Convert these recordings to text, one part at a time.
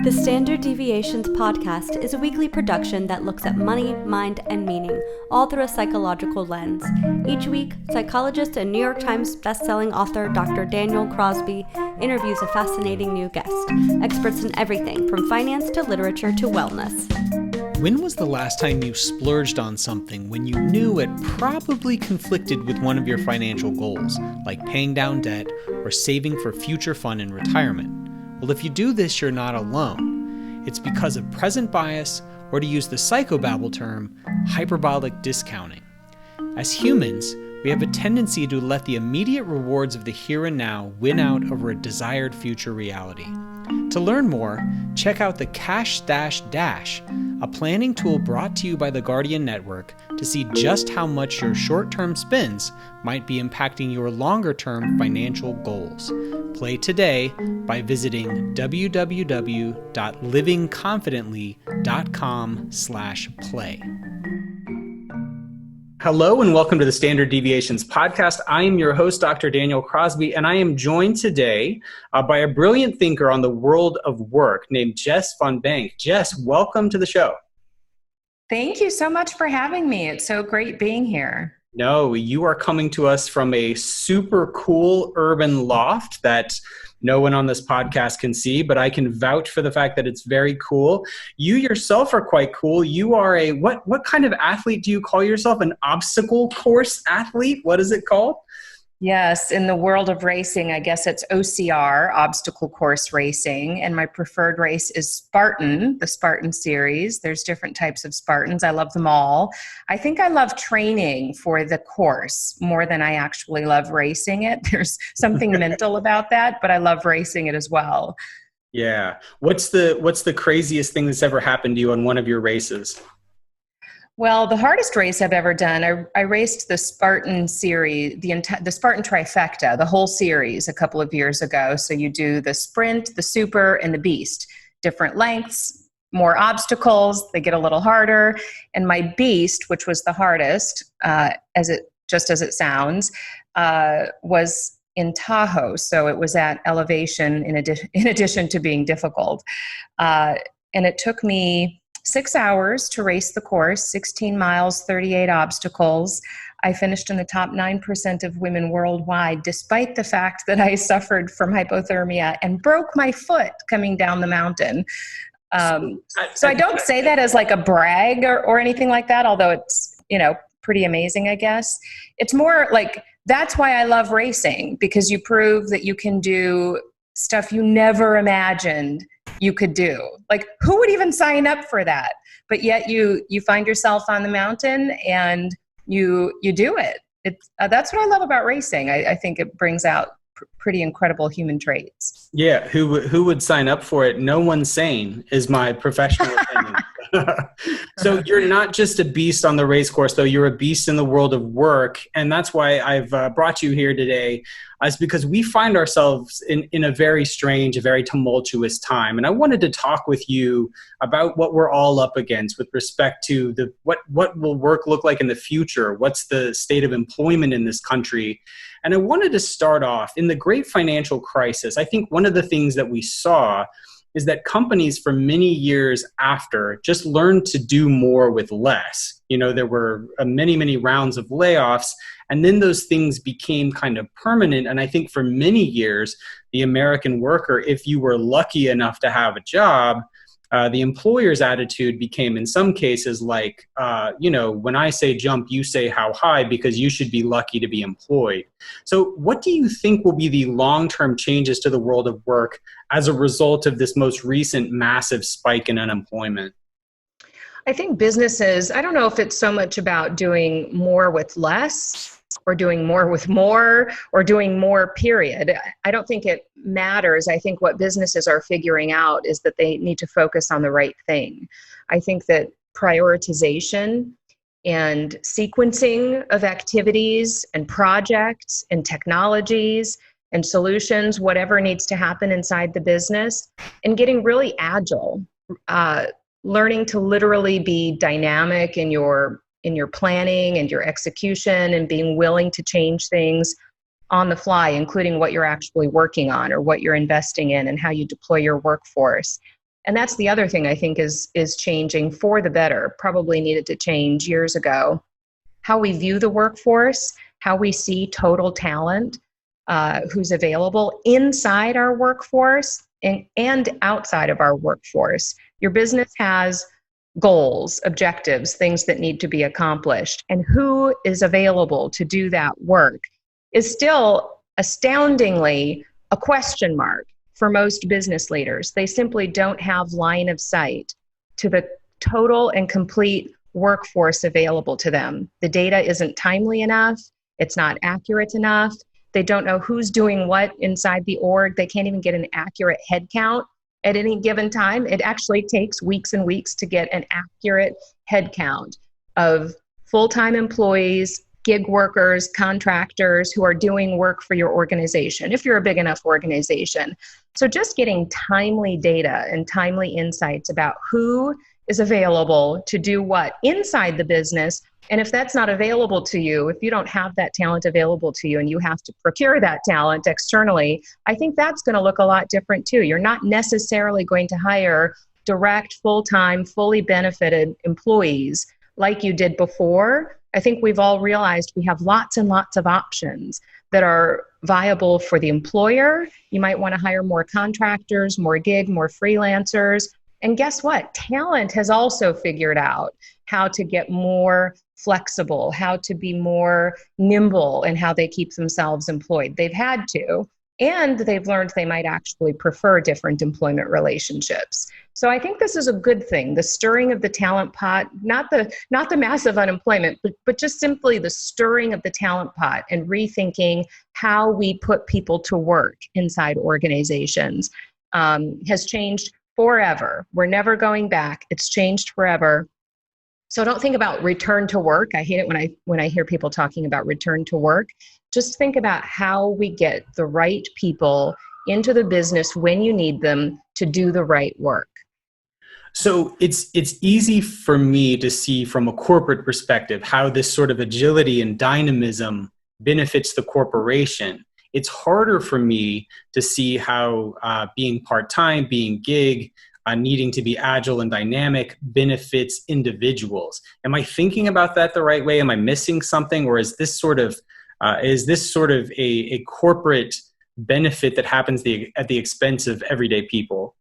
The Standard Deviations podcast is a weekly production that looks at money, mind, and meaning, all through a psychological lens. Each week, psychologist and New York Times bestselling author Dr. Daniel Crosby interviews a fascinating new guest, experts in everything from finance to literature to wellness. When was the last time you splurged on something when you knew it probably conflicted with one of your financial goals, like paying down debt or saving for future fun in retirement? Well, if you do this, you're not alone. It's because of present bias, or to use the psychobabble term, hyperbolic discounting. As humans, we have a tendency to let the immediate rewards of the here and now win out over a desired future reality. To learn more, check out the Cash Stash Dash, a planning tool brought to you by the Guardian Network to see just how much your short-term spends might be impacting your longer-term financial goals. Play today by visiting www.livingconfidently.com/play. Hello and welcome to the Standard Deviations podcast. I am your host, Dr. Daniel Crosby, and I am joined today by a brilliant thinker on the world of work named Jess Von Bank. Jess, welcome to the show. Thank you so much for having me. It's so great being here. No, you are coming to us from a super cool urban loft that no one on this podcast can see, but I can vouch for the fact that it's very cool. You yourself are quite cool. You are what kind of athlete do you call yourself? An obstacle course athlete? What is it called? Yes, in the world of racing, I guess it's OCR, obstacle course racing, and my preferred race is Spartan, the Spartan series. There's different types of Spartans. I love them all. I think I love training for the course more than I actually love racing it. There's something mental about that, but I love racing it as well. Yeah. What's the craziest thing that's ever happened to you on one of your races? Well, the hardest race I've ever done, I raced the Spartan series, the Spartan trifecta, the whole series a couple of years ago. So you do the sprint, the super, and the beast. Different lengths, more obstacles, they get a little harder. And my beast, which was the hardest, as it sounds, was in Tahoe. So it was at elevation in addition to being difficult. And it took me 6 hours to race the course, 16 miles, 38 obstacles. I finished in the top 9% of women worldwide, despite the fact that I suffered from hypothermia and broke my foot coming down the mountain. So I don't say that as like a brag or anything like that, although it's, pretty amazing, I guess. It's more like, that's why I love racing, because you prove that you can do stuff you never imagined you could do. Like, who would even sign up for that? But yet you find yourself on the mountain and you do it. That's what I love about racing. I think it brings out pretty incredible human traits. Yeah, who would sign up for it? No one sane is my professional opinion. So you're not just a beast on the race course, though. You're a beast in the world of work. And that's why I've brought you here today, is because we find ourselves in a very strange, a very tumultuous time. And I wanted to talk with you about what we're all up against with respect to what will work look like in the future? What's the state of employment in this country? And I wanted to start off in the great financial crisis. I think one of the things that we saw is that companies for many years after just learned to do more with less. There were many, many rounds of layoffs, and then those things became kind of permanent. And I think for many years, the American worker, if you were lucky enough to have a job, the employer's attitude became in some cases like, when I say jump, you say how high, because you should be lucky to be employed. So what do you think will be the long-term changes to the world of work as a result of this most recent massive spike in unemployment? I think businesses, I don't know if it's so much about doing more with less or doing more with more or doing more, period. I don't think it matters. I think what businesses are figuring out is that they need to focus on the right thing. I think that prioritization and sequencing of activities and projects and technologies and solutions, whatever needs to happen inside the business, and getting really agile, learning to literally be dynamic in your planning and your execution, and being willing to change things on the fly, including what you're actually working on or what you're investing in and how you deploy your workforce. And that's the other thing I think is changing for the better, probably needed to change years ago. How we view the workforce, how we see total talent, who's available inside our workforce and outside of our workforce. Your business has goals, objectives, things that need to be accomplished, and who is available to do that work is still astoundingly a question mark for most business leaders. They simply don't have line of sight to the total and complete workforce available to them. The data isn't timely enough. It's not accurate enough. They don't know who's doing what inside the org. They can't even get an accurate head count at any given time. It actually takes weeks and weeks to get an accurate head count of full-time employees, gig workers, contractors who are doing work for your organization, if you're a big enough organization. So just getting timely data and timely insights about who is available to do what inside the business. And if that's not available to you, if you don't have that talent available to you and you have to procure that talent externally, I think that's going to look a lot different too. You're not necessarily going to hire direct, full-time, fully benefited employees like you did before. I think we've all realized we have lots and lots of options that are viable for the employer. You might want to hire more contractors, more gig, more freelancers. And guess what? Talent has also figured out how to get more flexible, how to be more nimble in how they keep themselves employed. They've had to, and they've learned they might actually prefer different employment relationships. So I think this is a good thing, the stirring of the talent pot, not the massive unemployment, but just simply the stirring of the talent pot and rethinking how we put people to work inside organizations has changed forever. We're never going back. It's changed forever. So don't think about return to work. I hate it when I hear people talking about return to work. Just think about how we get the right people into the business when you need them to do the right work. So it's easy for me to see from a corporate perspective how this sort of agility and dynamism benefits the corporation. It's harder for me to see how being part-time, being gig, needing to be agile and dynamic benefits individuals. Am I thinking about that the right way? Am I missing something? Or is this sort of a corporate benefit that happens at the expense of everyday people?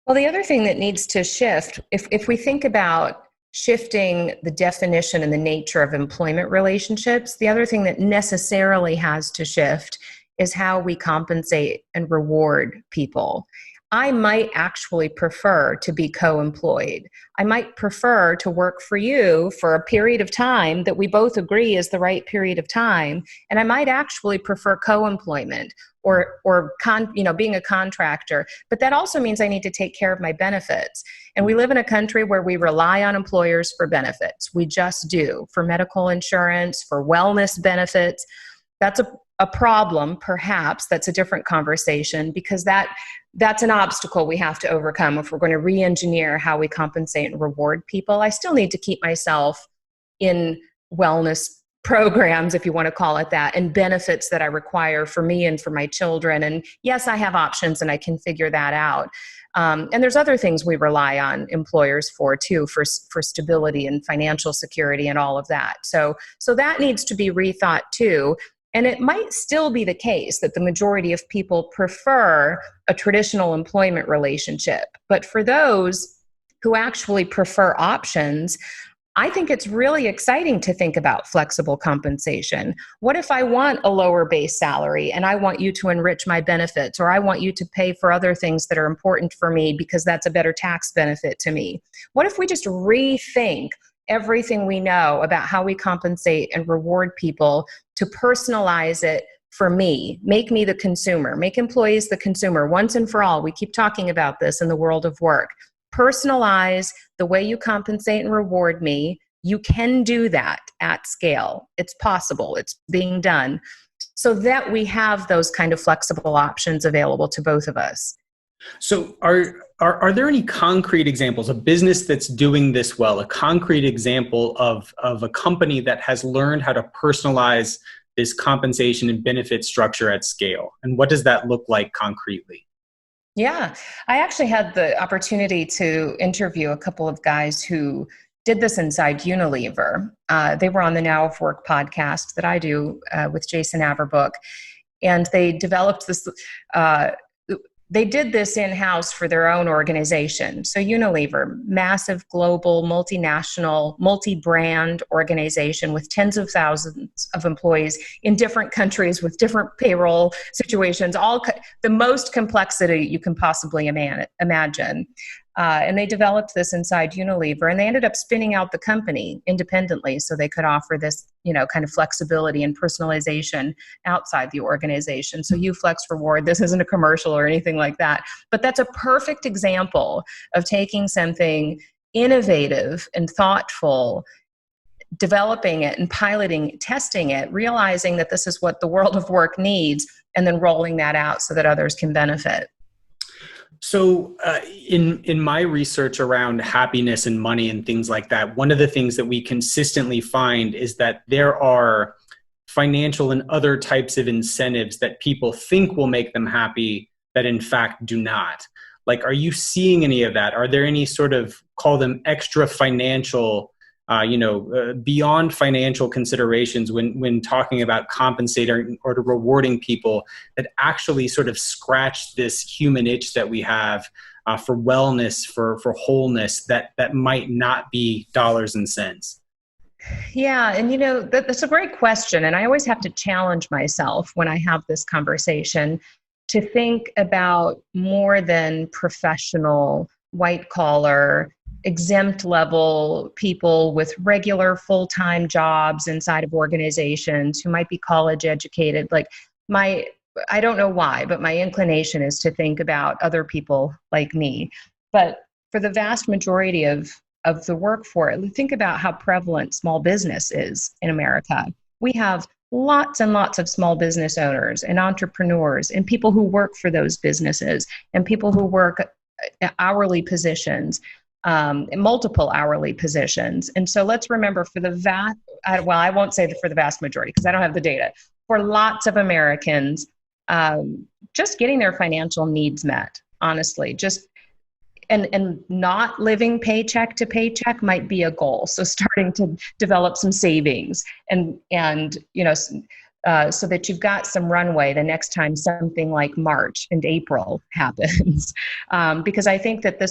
Well, the other thing that needs to shift, if we think about shifting the definition and the nature of employment relationships, the other thing that necessarily has to shift is how we compensate and reward people. I might actually prefer to be co-employed. I might prefer to work for you for a period of time that we both agree is the right period of time. And I might actually prefer co-employment or being a contractor. But that also means I need to take care of my benefits. And we live in a country where we rely on employers for benefits. We just do, for medical insurance, for wellness benefits. That's a problem, perhaps. That's a different conversation, because that's an obstacle we have to overcome if we're going to re-engineer how we compensate and reward people. I still need to keep myself in wellness programs, if you want to call it that, and benefits that I require for me and for my children. And yes, I have options and I can figure that out. And there's other things we rely on employers for too, for stability and financial security and all of that. So that needs to be rethought too. And it might still be the case that the majority of people prefer a traditional employment relationship. But for those who actually prefer options, I think it's really exciting to think about flexible compensation. What if I want a lower base salary and I want you to enrich my benefits, or I want you to pay for other things that are important for me because that's a better tax benefit to me? What if we just rethink everything we know about how we compensate and reward people to personalize it for me, make me the consumer, make employees the consumer once and for all? We keep talking about this in the world of work. Personalize the way you compensate and reward me. You can do that at scale. It's possible. It's being done, so that we have those kind of flexible options available to both of us. So are there any concrete examples, a business that's doing this well, a concrete example of a company that has learned how to personalize this compensation and benefit structure at scale? And what does that look like concretely? Yeah, I actually had the opportunity to interview a couple of guys who did this inside Unilever. They were on the Now of Work podcast that I do with Jason Averbook, and they developed this. They did this in-house for their own organization. So Unilever, massive global, multinational, multi-brand organization with tens of thousands of employees in different countries with different payroll situations, the most complexity you can possibly imagine. And they developed this inside Unilever, and they ended up spinning out the company independently so they could offer this, kind of flexibility and personalization outside the organization. So UFlex Reward, this isn't a commercial or anything like that, but that's a perfect example of taking something innovative and thoughtful, developing it and piloting, testing it, realizing that this is what the world of work needs, and then rolling that out so that others can benefit. So in my research around happiness and money and things like that, one of the things that we consistently find is that there are financial and other types of incentives that people think will make them happy that in fact do not. Like, are you seeing any of that? Are there any sort of, call them extra financial, beyond financial considerations when talking about compensating or rewarding people that actually sort of scratch this human itch that we have for wellness, for wholeness, that might not be dollars and cents? Yeah. And, that's a great question. And I always have to challenge myself when I have this conversation to think about more than professional, white collar, exempt level people with regular full-time jobs inside of organizations who might be college educated. I don't know why, but my inclination is to think about other people like me. But for the vast majority of the workforce, think about how prevalent small business is in America. We have lots and lots of small business owners and entrepreneurs and people who work for those businesses and people who work hourly positions. Multiple hourly positions. And so let's remember I won't say for the vast majority because I don't have the data, for lots of Americans, just getting their financial needs met, honestly, and not living paycheck to paycheck might be a goal. So starting to develop some savings and so that you've got some runway the next time something like March and April happens. Because I think that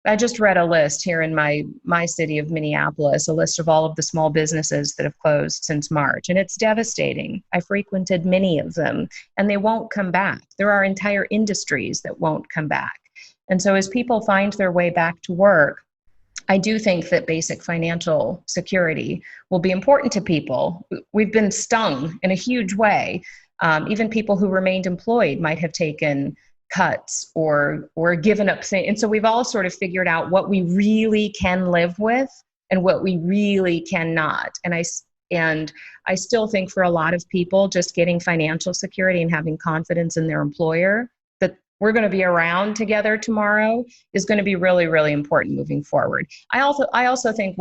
I just read a list here in my city of Minneapolis, a list of all of the small businesses that have closed since March, and it's devastating. I frequented many of them, and they won't come back. There are entire industries that won't come back. And so as people find their way back to work, I do think that basic financial security will be important to people. We've been stung in a huge way. Even people who remained employed might have taken cuts or given up things. And so we've all sort of figured out what we really can live with and what we really cannot. And I still think for a lot of people, just getting financial security and having confidence in their employer that we're going to be around together tomorrow is going to be really, really important moving forward. I also think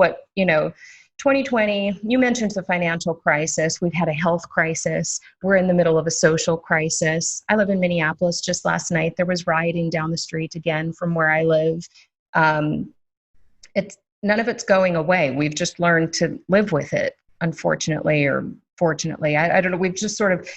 2020, you mentioned the financial crisis. We've had a health crisis. We're in the middle of a social crisis. I live in Minneapolis. Just last night, there was rioting down the street again from where I live. None of it's going away. We've just learned to live with it, unfortunately, or fortunately. I don't know. We've just sort of,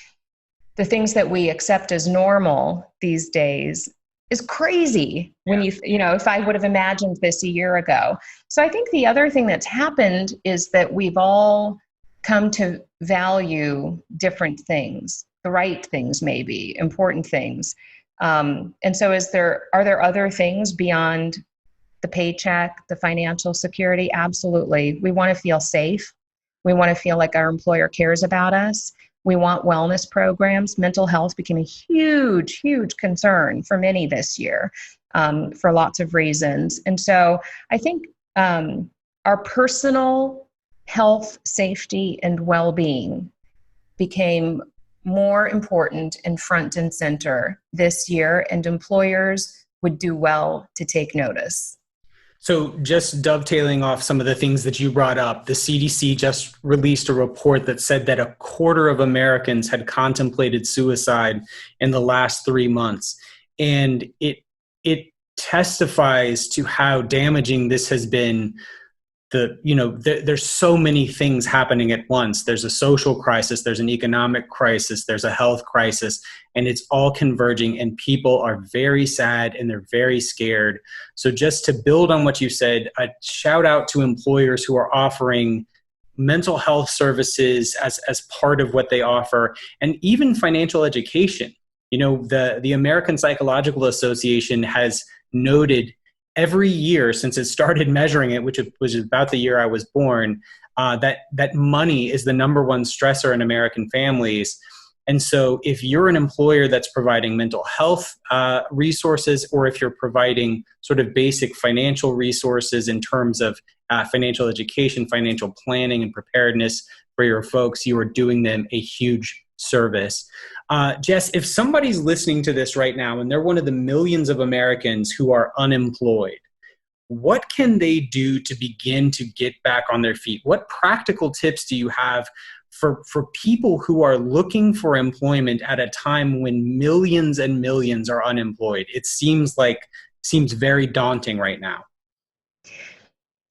the things that we accept as normal these days is crazy when if I would have imagined this a year ago. So I think the other thing that's happened is that we've all come to value different things, the right things, maybe important things. And so are there other things beyond the paycheck, the financial security? Absolutely. We want to feel safe. We want to feel like our employer cares about us. We want wellness programs. Mental health became a huge, huge concern for many this year for lots of reasons. And so I think our personal health, safety, and well-being became more important and front and center this year, and employers would do well to take notice. So just dovetailing off some of the things that you brought up, the CDC just released a report that said that 1/4 of Americans had contemplated suicide in the last 3 months. And it testifies to how damaging this has been. There's so many things happening at once. There's a social crisis, there's an economic crisis, there's a health crisis, and it's all converging, and people are very sad and they're very scared. So just to build on what you said, a shout out to employers who are offering mental health services as part of what they offer, and even financial education. The American Psychological Association has noted every year since it started measuring it, which was about the year I was born, that money is the number one stressor in American families. And so if you're an employer that's providing mental health resources, or if you're providing sort of basic financial resources in terms of financial education, financial planning, and preparedness for your folks, you are doing them a huge service. Jess, if somebody's listening to this right now and they're one of the millions of Americans who are unemployed, what can they do to begin to get back on their feet? What practical tips do you have for people who are looking for employment at a time when millions and millions are unemployed? It seems very daunting right now.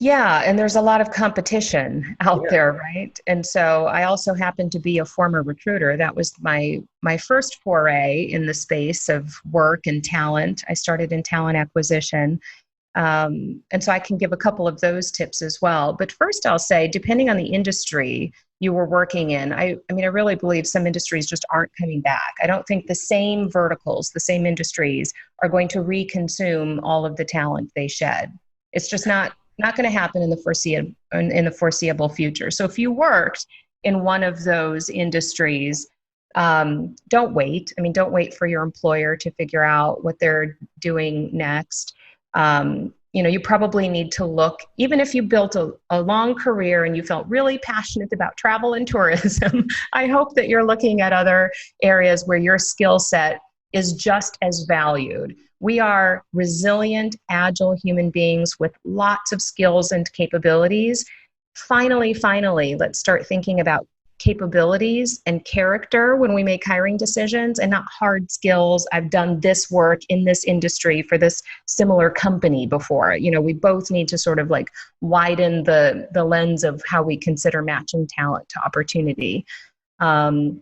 Yeah, and there's a lot of competition out there, right? And so I also happen to be a former recruiter. That was my first foray in the space of work and talent. I started in talent acquisition. And so I can give a couple of those tips as well. But first I'll say, depending on the industry you were working in, I really believe some industries just aren't coming back. I don't think the same verticals, the same industries are going to reconsume all of the talent they shed. It's just not going to happen in the foreseeable future. So if you worked in one of those industries, don't wait. Don't wait for your employer to figure out what they're doing next. You probably need to look, even if you built a long career and you felt really passionate about travel and tourism, I hope that you're looking at other areas where your skill set is just as valued. We are resilient, agile human beings with lots of skills and capabilities. Finally, let's start thinking about capabilities and character when we make hiring decisions, and not hard skills. I've done this work in this industry for this similar company before. We both need to sort of widen the lens of how we consider matching talent to opportunity. And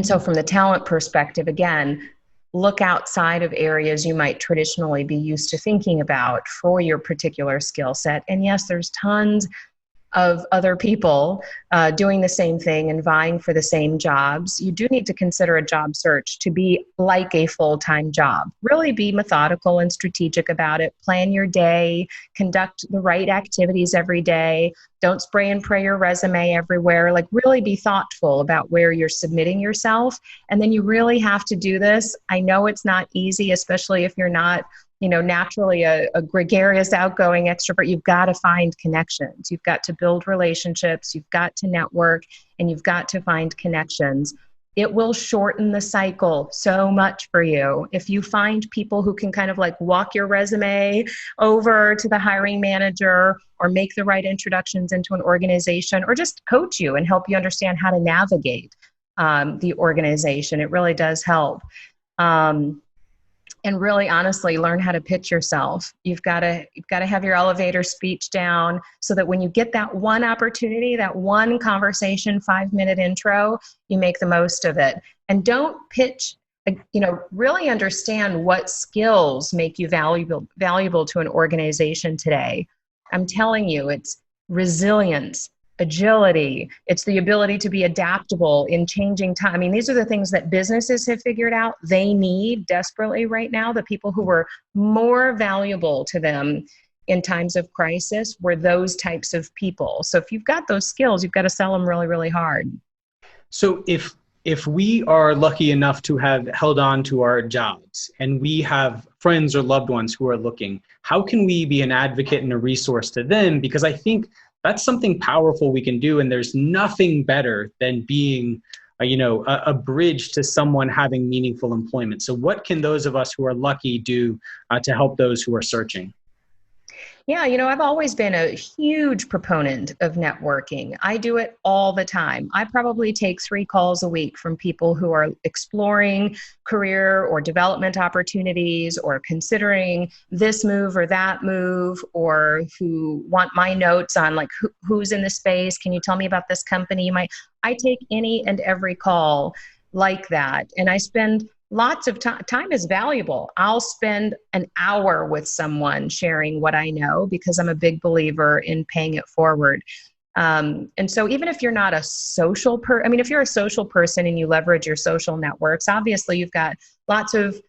so from the talent perspective, again, look outside of areas you might traditionally be used to thinking about for your particular skill set. And yes, there's tons of other people doing the same thing and vying for the same jobs. You do need to consider a job search to be like a full-time job. Really be methodical and strategic about it. Plan your day, conduct the right activities every day. Don't spray and pray your resume everywhere. Really be thoughtful about where you're submitting yourself. And then you really have to do this. I know it's not easy, especially if you're not naturally a gregarious, outgoing extrovert. You've got to find connections. You've got to build relationships. You've got to network, and you've got to find connections. It will shorten the cycle so much for you if you find people who can kind of walk your resume over to the hiring manager, or make the right introductions into an organization, or just coach you and help you understand how to navigate the organization. It really does help. And really, honestly, learn how to pitch yourself. You've got to have your elevator speech down, so that when you get that one opportunity, that one conversation, 5-minute intro, you make the most of it. And don't pitch. Really understand what skills make you valuable to an organization today. I'm telling you, it's resilience, agility. It's the ability to be adaptable in changing time. These are the things that businesses have figured out they need desperately right now. The people who were more valuable to them in times of crisis were those types of people. So if you've got those skills, you've got to sell them really, really hard. So if we are lucky enough to have held on to our jobs, and we have friends or loved ones who are looking, how can we be an advocate and a resource to them? Because I think that's something powerful we can do. And there's nothing better than being, a bridge to someone having meaningful employment. So what can those of us who are lucky do to help those who are searching? Yeah, I've always been a huge proponent of networking. I do it all the time. I probably take 3 calls a week from people who are exploring career or development opportunities or considering this move or that move, or who want my notes on like who's in the space. Can you tell me about this company? I take any and every call like that. And I spend lots of time. Time is valuable. I'll spend an hour with someone sharing what I know because I'm a big believer in paying it forward. And so even if you're not a social if you're a social person and you leverage your social networks, obviously you've got lots of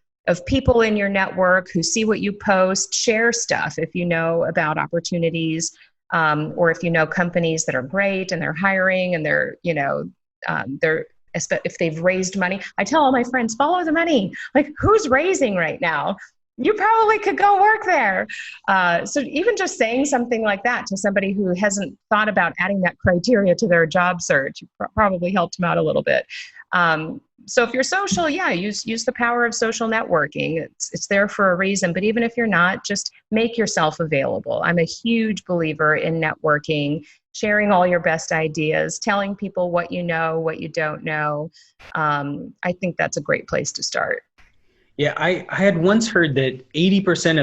people in your network who see what you post, share stuff if you know about opportunities, or if you know companies that are great and they're hiring and they're if they've raised money. I tell all my friends, follow the money. Like, who's raising right now? You probably could go work there. So even just saying something like that to somebody who hasn't thought about adding that criteria to their job search probably helped them out a little bit. So if you're social, use the power of social networking. It's there for a reason. But even if you're not, just make yourself available. I'm a huge believer in networking, sharing all your best ideas, telling people what you know, what you don't know. I think that's a great place to start. Yeah, I had once heard that 80%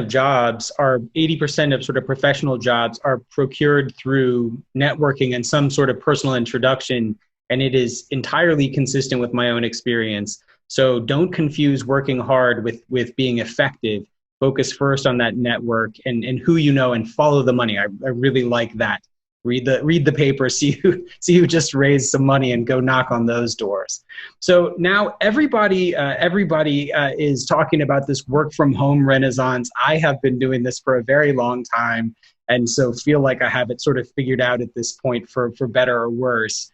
of sort of professional jobs are procured through networking and some sort of personal introduction. And it is entirely consistent with my own experience. So don't confuse working hard with being effective. Focus first on that network and who you know, and follow the money. I really like that. Read the paper, see who just raised some money, and go knock on those doors. So now everybody is talking about this work from home renaissance. I have been doing this for a very long time, and so feel like I have it sort of figured out at this point, for better or worse.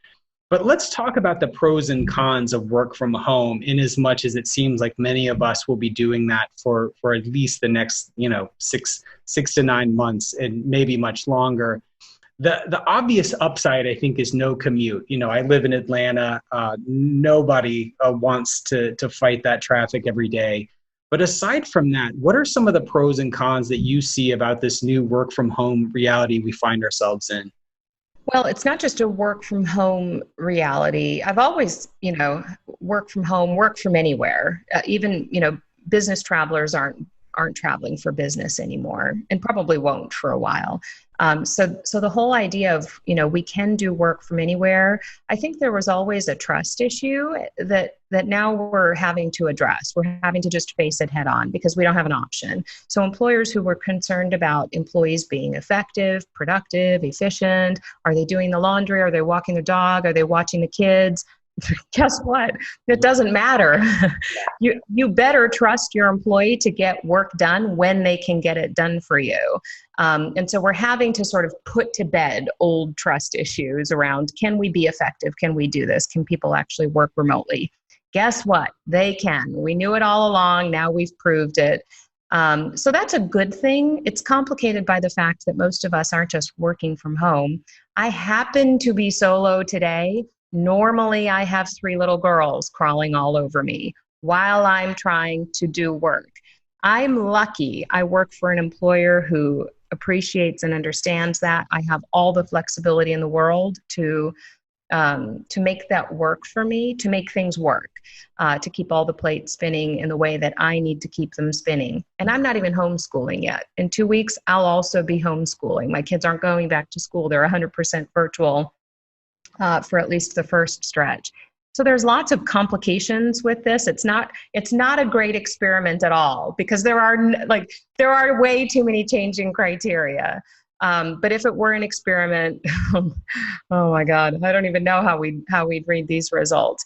But let's talk about the pros and cons of work from home, in as much as it seems like many of us will be doing that for at least the next 6 to 9 months, and maybe much longer. The obvious upside, I think, is no commute. I live in Atlanta. Nobody wants to fight that traffic every day. But aside from that, what are some of the pros and cons that you see about this new work from home reality we find ourselves in? Well, it's not just a work from home reality. I've always, work from home, work from anywhere. Even, business travelers aren't traveling for business anymore, and probably won't for a while. So the whole idea of, we can do work from anywhere, I think there was always a trust issue that now we're having to address. We're having to just face it head on because we don't have an option. So employers who were concerned about employees being effective, productive, efficient, are they doing the laundry? Are they walking the dog? Are they watching the kids? Guess what? It doesn't matter. You better trust your employee to get work done when they can get it done for you. And so we're having to sort of put to bed old trust issues around, can we be effective? Can we do this? Can people actually work remotely? Guess what? They can. We knew it all along. Now we've proved it. So that's a good thing. It's complicated by the fact that most of us aren't just working from home. I happen to be solo today. Normally, I have 3 little girls crawling all over me while I'm trying to do work. I'm lucky. I work for an employer who appreciates and understands that. I have all the flexibility in the world to make that work for me, to make things work, to keep all the plates spinning in the way that I need to keep them spinning. And I'm not even homeschooling yet. In 2 weeks, I'll also be homeschooling. My kids aren't going back to school. They're 100% virtual. For at least the first stretch. So there's lots of complications with this. It's not a great experiment at all, because there are way too many changing criteria. But if it were an experiment, oh my God, I don't even know how we'd read these results.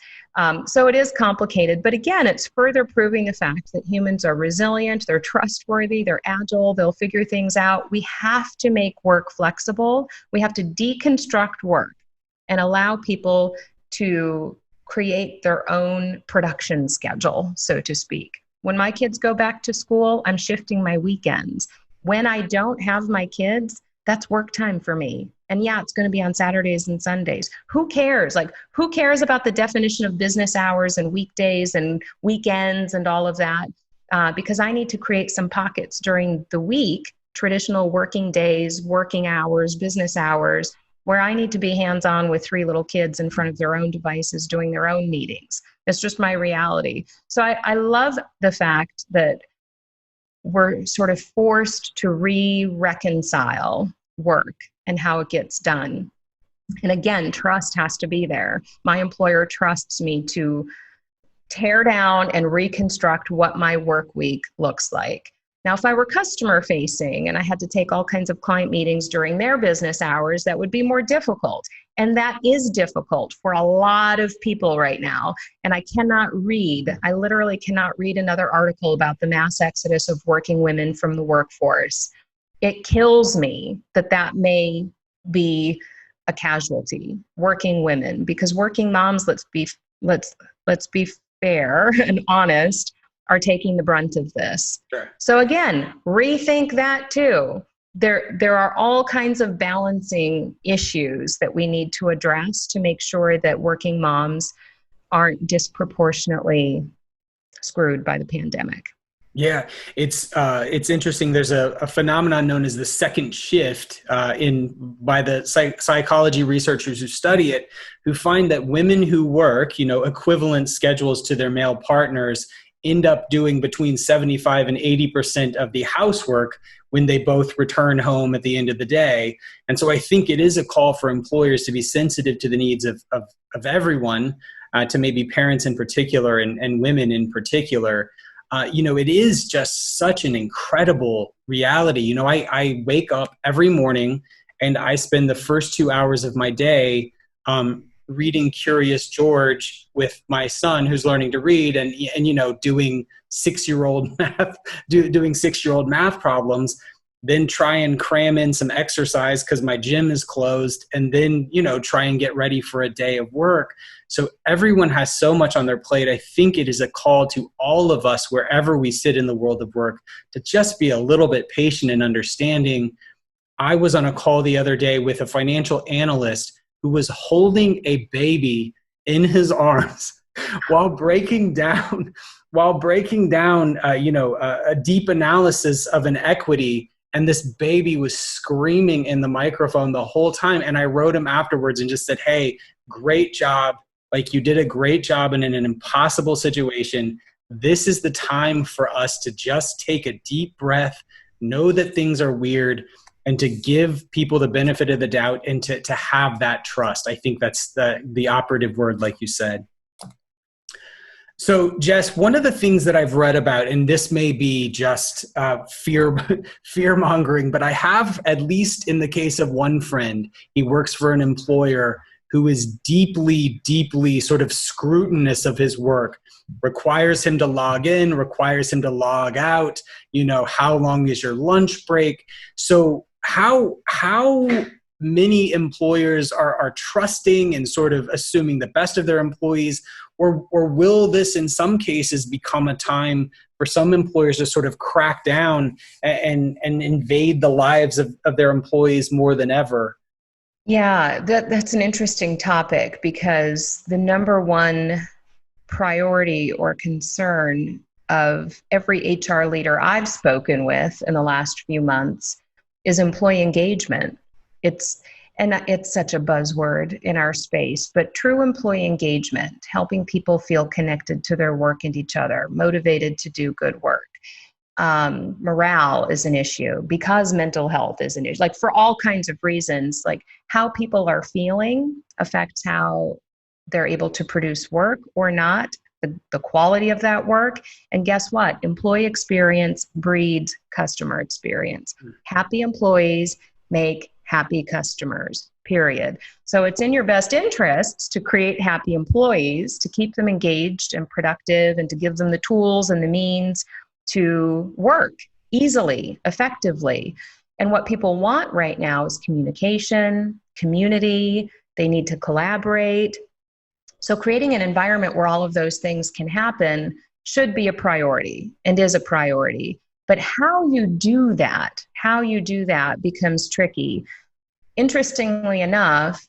So it is complicated, but again, it's further proving the fact that humans are resilient, they're trustworthy, they're agile, they'll figure things out. We have to make work flexible. We have to deconstruct work and allow people to create their own production schedule, so to speak. When my kids go back to school, I'm shifting my weekends. When I don't have my kids, that's work time for me. And yeah, it's going to be on Saturdays and Sundays. Who cares? Who cares about the definition of business hours and weekdays and weekends and all of that? Because I need to create some pockets during the week traditional working days, working hours, business hours, where I need to be hands-on with 3 little kids in front of their own devices doing their own meetings. It's just my reality. So I love the fact that we're sort of forced to reconcile work and how it gets done. And again, trust has to be there. My employer trusts me to tear down and reconstruct what my work week looks like. Now, if I were customer facing and I had to take all kinds of client meetings during their business hours, that would be more difficult. And that is difficult for a lot of people right now. And I literally cannot read another article about the mass exodus of working women from the workforce. It kills me that may be a casualty, working women, because working moms, let's be fair and honest, are taking the brunt of this. Sure. So again, rethink that too. There are all kinds of balancing issues that we need to address to make sure that working moms aren't disproportionately screwed by the pandemic. Yeah, it's interesting. There's a phenomenon known as the second shift by the psychology researchers who study it, who find that women who work, equivalent schedules to their male partners, end up doing between 75 and 80% of the housework when they both return home at the end of the day. And so I think it is a call for employers to be sensitive to the needs of everyone, to maybe parents in particular and women in particular. It is just such an incredible reality. I wake up every morning and I spend the first 2 hours of my day reading Curious George with my son who's learning to read and doing 6-year-old math, doing 6-year-old math problems, then try and cram in some exercise because my gym is closed, and then, try and get ready for a day of work. So everyone has so much on their plate. I think it is a call to all of us, wherever we sit in the world of work, to just be a little bit patient and understanding. I was on a call the other day with a financial analyst who was holding a baby in his arms while breaking down, a deep analysis of an equity. And this baby was screaming in the microphone the whole time. And I wrote him afterwards and just said, "Hey, great job. Like, you did a great job in an impossible situation. This is the time for us to just take a deep breath, know that things are weird, and to give people the benefit of the doubt and to have that trust." I think that's the operative word, like you said. So, Jess, one of the things that I've read about, and this may be just fear-mongering, but I have, at least in the case of one friend, he works for an employer who is deeply, deeply sort of scrutinous of his work, requires him to log in, requires him to log out, how long is your lunch break? So how many employers are trusting and sort of assuming the best of their employees, or will this in some cases become a time for some employers to sort of crack down and invade the lives of their employees more than ever? Yeah, that's an interesting topic, because the number one priority or concern of every HR leader I've spoken with in the last few months is employee engagement. It's such a buzzword in our space, but true employee engagement, helping people feel connected to their work and each other, motivated to do good work. Morale is an issue because mental health is an issue. Like, for all kinds of reasons, like how people are feeling affects how they're able to produce work or not, the quality of that work. And guess what? Employee experience breeds customer experience. Happy employees make happy customers, period. So it's in your best interests to create happy employees, to keep them engaged and productive, and to give them the tools and the means to work easily, effectively. And what people want right now is communication, community. They need to collaborate. So creating an environment where all of those things can happen should be a priority and is a priority. But how you do that becomes tricky. Interestingly enough,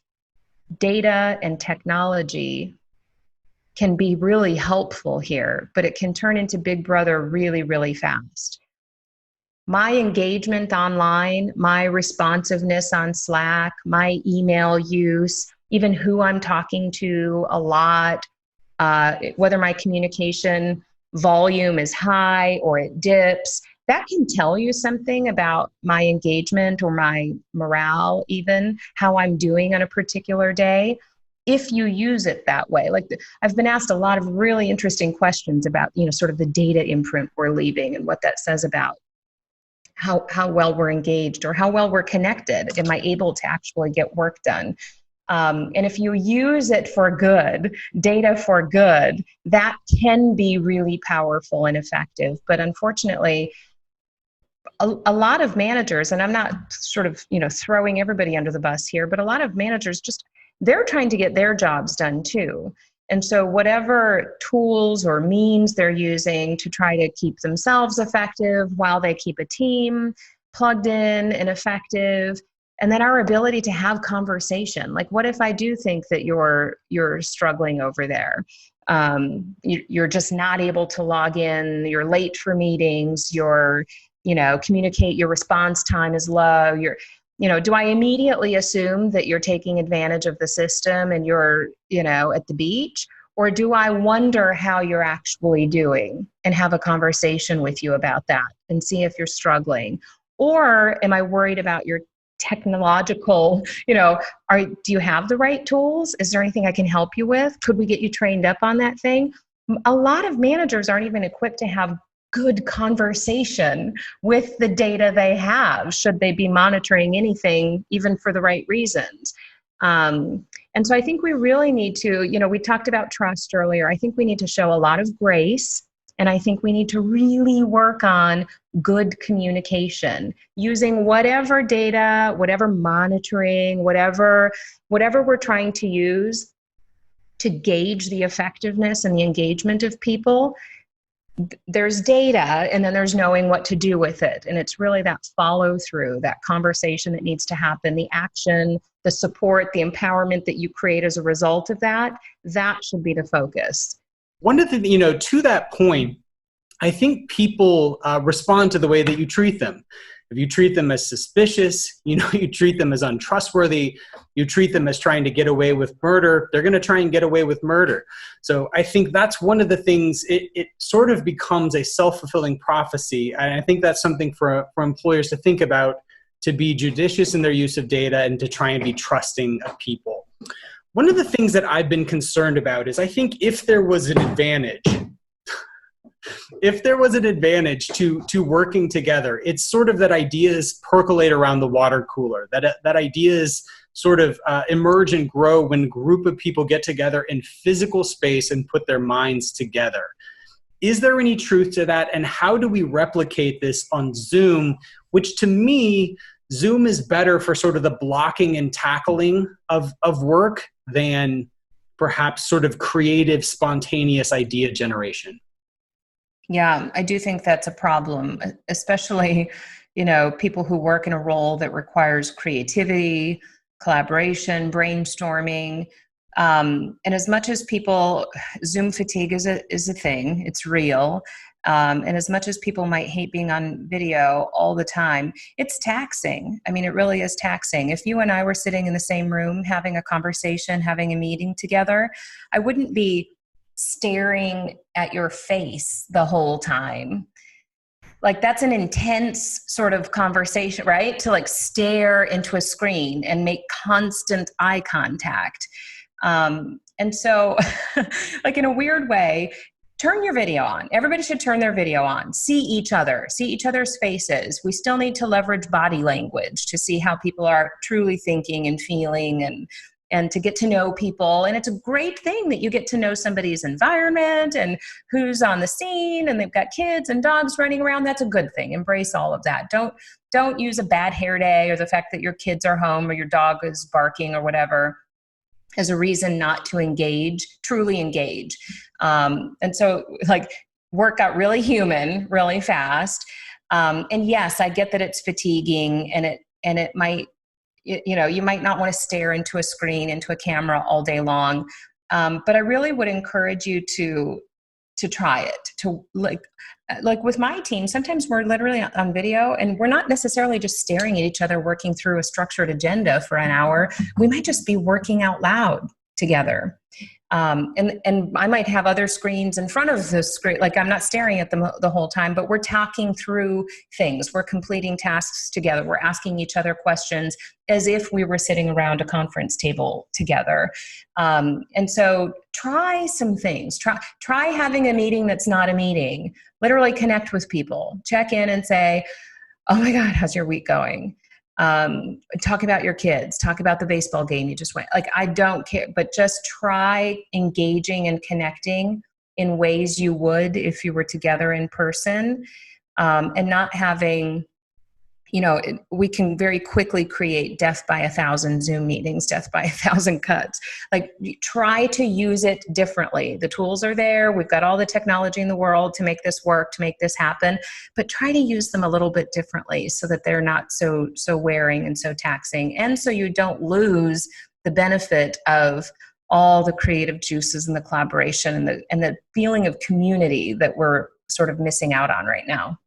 data and technology can be really helpful here, but it can turn into Big Brother really, really fast. my engagement online, my responsiveness on Slack, my email use, even who I'm talking to a lot, whether my communication volume is high or it dips, that can tell you something about my engagement or my morale, even how I'm doing on a particular day, if you use it that way. I've been asked a lot of really interesting questions about, sort of the data imprint we're leaving and what that says about how well we're engaged or how well we're connected. Am I able to actually get work done? And if you use it for good, data for good, that can be really powerful and effective. But unfortunately, a lot of managers, and I'm not sort of, throwing everybody under the bus here, but a lot of managers they're trying to get their jobs done too. And so whatever tools or means they're using to try to keep themselves effective while they keep a team plugged in and effective. And then our ability to have conversation. Like, what if I do think that you're struggling over there? You're just not able to log in. You're late for meetings. Communicate. Your response time is low. Do I immediately assume that you're taking advantage of the system and you're, at the beach? Or do I wonder how you're actually doing and have a conversation with you about that and see if you're struggling? Or am I worried about your technological, do you have the right tools? Is there anything I can help you with? Could we get you trained up on that thing? A lot of managers aren't even equipped to have good conversation with the data they have, should they be monitoring anything, even for the right reasons. And so I think we really need to, we talked about trust earlier. I think we need to show a lot of grace. And I think we need to really work on good communication using whatever data, whatever monitoring, whatever we're trying to use to gauge the effectiveness and the engagement of people. There's data, and then there's knowing what to do with it. And it's really that follow through, that conversation that needs to happen, the action, the support, the empowerment that you create as a result of that. That should be the focus. One of the, to that point, I think people respond to the way that you treat them. If you treat them as suspicious, you treat them as untrustworthy, you treat them as trying to get away with murder, they're going to try and get away with murder. So I think that's one of the things, it sort of becomes a self-fulfilling prophecy. And I think that's something for employers to think about, to be judicious in their use of data and to try and be trusting of people. One of the things that I've been concerned about is I think if there was an advantage to working together, it's sort of that ideas percolate around the water cooler, that ideas sort of emerge and grow when a group of people get together in physical space and put their minds together. Is there any truth to that? And how do we replicate this on Zoom, which to me, Zoom is better for sort of the blocking and tackling of work than perhaps sort of creative, spontaneous idea generation? Yeah, I do think that's a problem, especially, people who work in a role that requires creativity, collaboration, brainstorming. And as much as Zoom fatigue is a thing, it's real. And as much as people might hate being on video all the time, it's taxing. I mean, it really is taxing. If you and I were sitting in the same room, having a conversation, having a meeting together, I wouldn't be staring at your face the whole time. Like, that's an intense sort of conversation, right? To stare into a screen and make constant eye contact. And so in a weird way, turn your video on. Everybody should turn their video on. See each other's faces. We still need to leverage body language to see how people are truly thinking and feeling and to get to know people. And it's a great thing that you get to know somebody's environment and who's on the scene, and they've got kids and dogs running around. That's a good thing. Embrace all of that. Don't use a bad hair day or the fact that your kids are home or your dog is barking or whatever as a reason not to truly engage. And so work got really human really fast. And yes, I get that it's fatiguing and it might, you might not want to stare into a screen, into a camera all day long. But I really would encourage you to try it, like with my team, sometimes we're literally on video and we're not necessarily just staring at each other working through a structured agenda for an hour. We might just be working out loud together. And I might have other screens in front of the screen. Like I'm not staring at them the whole time, but we're talking through things. We're completing tasks together. We're asking each other questions as if we were sitting around a conference table together. And so try some things. Try having a meeting that's not a meeting. Literally connect with people. Check in and say, oh my God, how's your week going? Talk about your kids, talk about the baseball game you just went. Like, I don't care, but just try engaging and connecting in ways you would if you were together in person, and not having, we can very quickly create death by 1,000 Zoom meetings, death by 1,000 cuts. Like, try to use it differently. The tools are there. We've got all the technology in the world to make this work, to make this happen, but try to use them a little bit differently so that they're not so wearing and so taxing. And so you don't lose the benefit of all the creative juices and the collaboration and the feeling of community that we're sort of missing out on right now.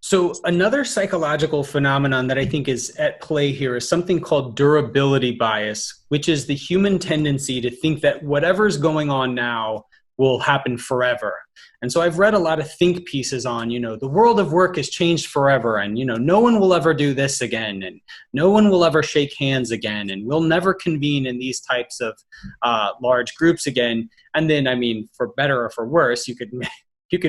So another psychological phenomenon that I think is at play here is something called durability bias, which is the human tendency to think that whatever's going on now will happen forever. And so I've read a lot of think pieces on, the world of work has changed forever, and, no one will ever do this again, and no one will ever shake hands again, and we'll never convene in these types of large groups again. And then, for better or for worse, you could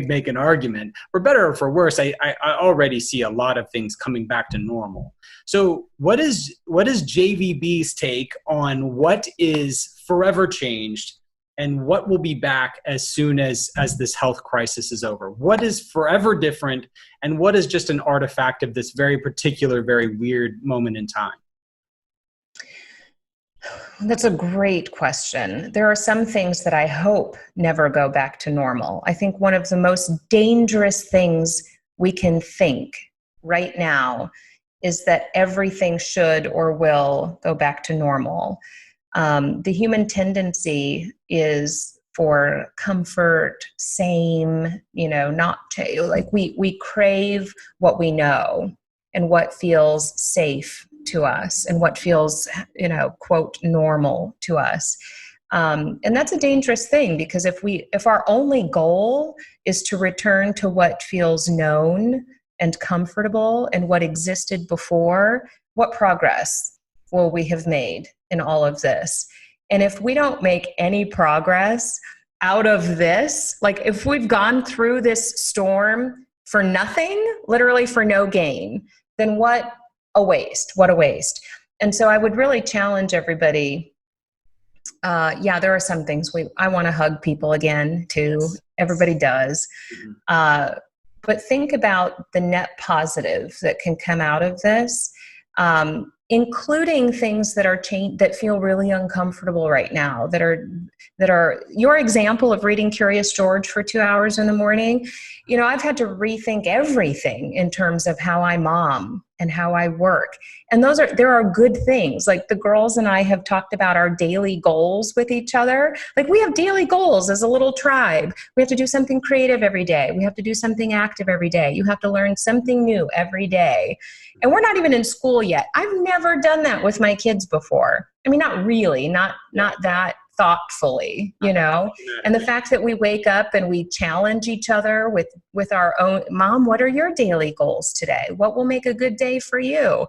make an argument. For better or for worse, I already see a lot of things coming back to normal. So what is JVB's take on what is forever changed and what will be back as soon as this health crisis is over? What is forever different and what is just an artifact of this very particular, very weird moment in time? That's a great question. There are some things that I hope never go back to normal. I think one of the most dangerous things we can think right now is that everything should or will go back to normal. The human tendency is for comfort, same, not like we crave what we know and what feels safe to us and what feels, quote, normal to us. And that's a dangerous thing, because if our only goal is to return to what feels known and comfortable and what existed before, what progress will we have made in all of this? And if we don't make any progress out of this, like if we've gone through this storm for nothing, literally for no gain, then what a waste. What a waste. And so I would really challenge everybody. There are some things I want to hug people again too. Everybody does. But think about the net positive that can come out of this, including things that are that feel really uncomfortable right now, that are your example of reading Curious George for 2 hours in the morning. I've had to rethink everything in terms of how I mom and how I work. And there are good things. Like the girls and I have talked about our daily goals with each other. Like we have daily goals as a little tribe. We have to do something creative every day. We have to do something active every day. You have to learn something new every day. And we're not even in school yet. I've never done that with my kids before. Not really, not that thoughtfully, and the fact that we wake up and we challenge each other with our own, Mom, what are your daily goals today? What will make a good day for you?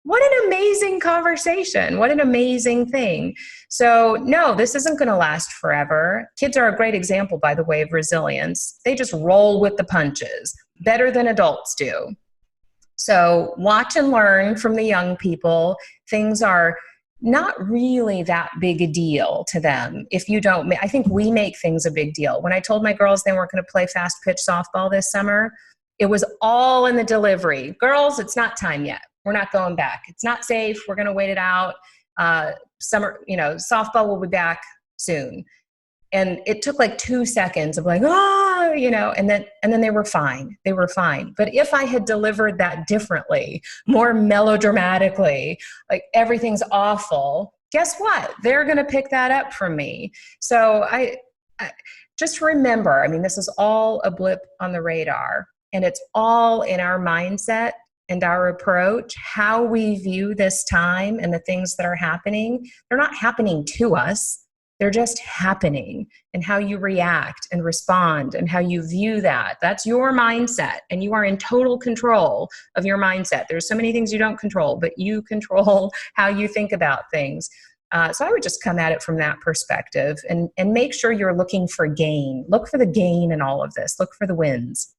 What an amazing conversation. What an amazing thing. So no, this isn't going to last forever. Kids are a great example, by the way, of resilience. They just roll with the punches better than adults do. So watch and learn from the young people. Things are not really that big a deal to them. If you don't, I think we make things a big deal. When I told my girls they weren't going to play fast pitch softball this summer, it was all in the delivery. Girls, it's not time yet. We're not going back. It's not safe. We're going to wait it out. Softball will be back soon. And it took like 2 seconds of like, and then they were fine. They were fine. But if I had delivered that differently, more melodramatically, like everything's awful, guess what? They're going to pick that up from me. So just remember, I mean, this is all a blip on the radar, and it's all in our mindset and our approach, how we view this time and the things that are happening. They're not happening to us. They're just happening, and how you react and respond and how you view that. That's your mindset, and you are in total control of your mindset. There's so many things you don't control, but you control how you think about things. So I would just come at it from that perspective and make sure you're looking for gain. Look for the gain in all of this. Look for the wins.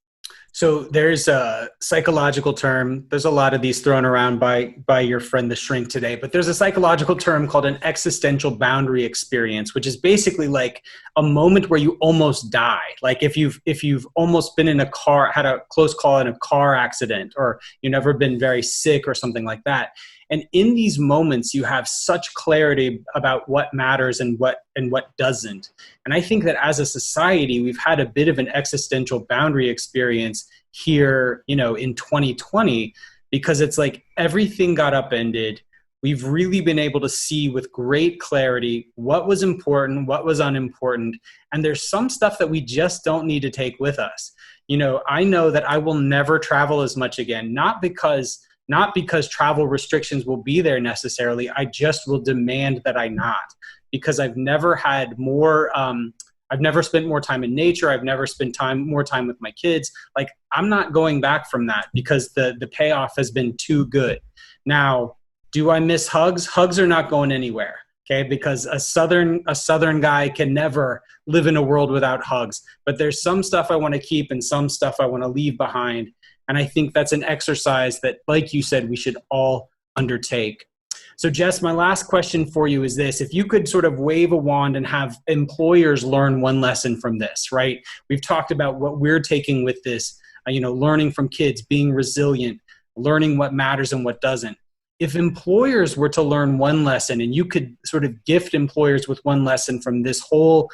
So there's a psychological term. There's a lot of these thrown around by your friend, the shrink, today, but there's a psychological term called an existential boundary experience, which is basically like a moment where you almost die. Like if you've almost been in a car, had a close call in a car accident, or you've never been very sick or something like that. And in these moments, you have such clarity about what matters and what doesn't. And I think that as a society, we've had a bit of an existential boundary experience here, in 2020, because it's like everything got upended. We've really been able to see with great clarity what was important, what was unimportant. And there's some stuff that we just don't need to take with us. I know that I will never travel as much again, not because travel restrictions will be there necessarily. I just will demand that I not, because I've never had more, I've never spent more time in nature. I've never spent more time with my kids. Like, I'm not going back from that because the payoff has been too good. Now, do I miss hugs? Hugs are not going anywhere. Okay. Because a Southern guy can never live in a world without hugs, but there's some stuff I want to keep and some stuff I want to leave behind. And I think that's an exercise that, like you said, we should all undertake. So Jess, my last question for you is this. If you could sort of wave a wand and have employers learn one lesson from this, right? We've talked about what we're taking with this, learning from kids, being resilient, learning what matters and what doesn't. If employers were to learn one lesson, and you could sort of gift employers with one lesson from this whole,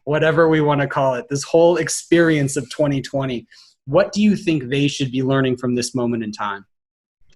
whatever we want to call it, this whole experience of 2020, what do you think they should be learning from this moment in time?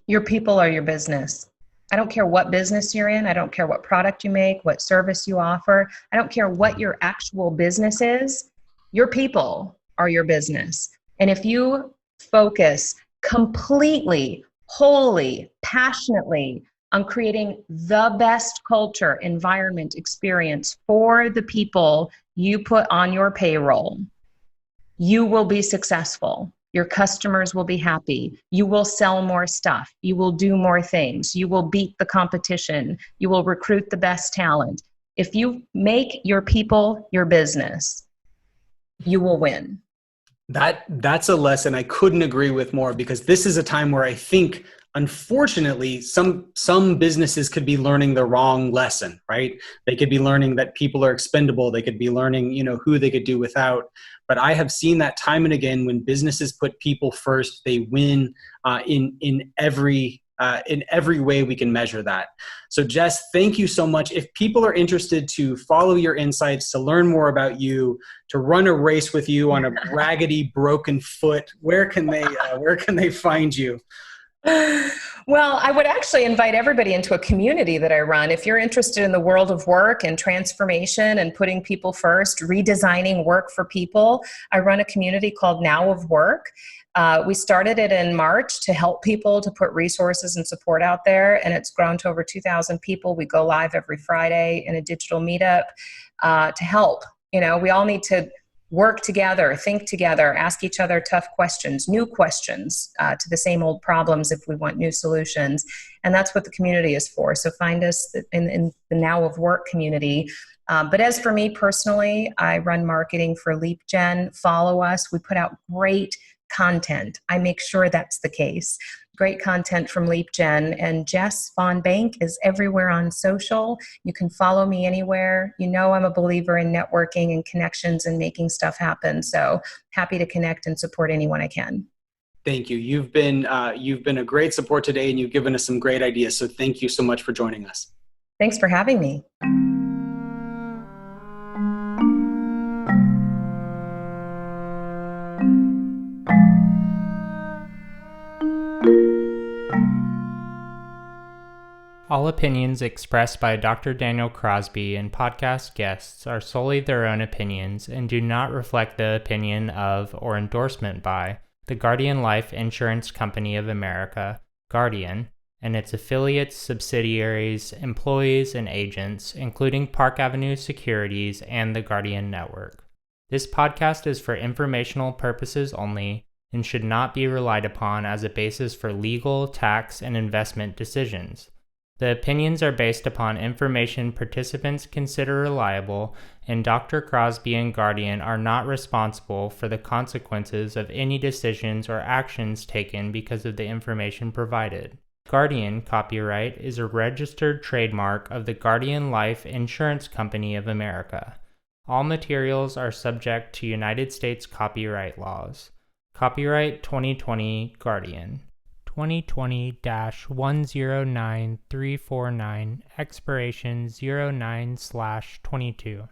Your people are your business. I don't care what business you're in. I don't care what product you make, what service you offer. I don't care what your actual business is. Your people are your business. And if you focus completely, wholly, passionately on creating the best culture, environment, experience for the people you put on your payroll, you will be successful. Your customers will be happy. You will sell more stuff. You will do more things. You will beat the competition. You will recruit the best talent. If you make your people your business, you will win. That's a lesson I couldn't agree with more, because this is a time where I think, unfortunately, some businesses could be learning the wrong lesson, right? They could be learning that people are expendable. They could be learning, who they could do without. But I have seen that time and again, when businesses put people first, they win in every way we can measure that. So Jess, thank you so much. If people are interested to follow your insights, to learn more about you, to run a race with you on a raggedy, broken foot, where can they find you? Well, I would actually invite everybody into a community that I run. If you're interested in the world of work and transformation and putting people first, redesigning work for people, I run a community called Now of Work. We started it in March to help people, to put resources and support out there, and it's grown to over 2,000 people. We go live every Friday in a digital meetup to help. We all need to work together, think together, ask each other tough questions, new questions to the same old problems if we want new solutions. And that's what the community is for. So find us in the Now of Work community. But as for me personally, I run marketing for Leapgen. Follow us. We put out great content. I make sure that's the case. Great content from Leapgen. And Jess Von Bank is everywhere on social. You can follow me anywhere. I'm a believer in networking and connections and making stuff happen. So happy to connect and support anyone I can. Thank you. You've been a great support today, and you've given us some great ideas. So thank you so much for joining us. Thanks for having me. All opinions expressed by Dr. Daniel Crosby and podcast guests are solely their own opinions and do not reflect the opinion of or endorsement by the Guardian Life Insurance Company of America, Guardian, and its affiliates, subsidiaries, employees, and agents, including Park Avenue Securities and the Guardian Network. This podcast is for informational purposes only and should not be relied upon as a basis for legal, tax, and investment decisions. The opinions are based upon information participants consider reliable, and Dr. Crosby and Guardian are not responsible for the consequences of any decisions or actions taken because of the information provided. Guardian copyright is a registered trademark of the Guardian Life Insurance Company of America. All materials are subject to United States copyright laws. Copyright 2020 Guardian. 2020-109349, expiration 09/22.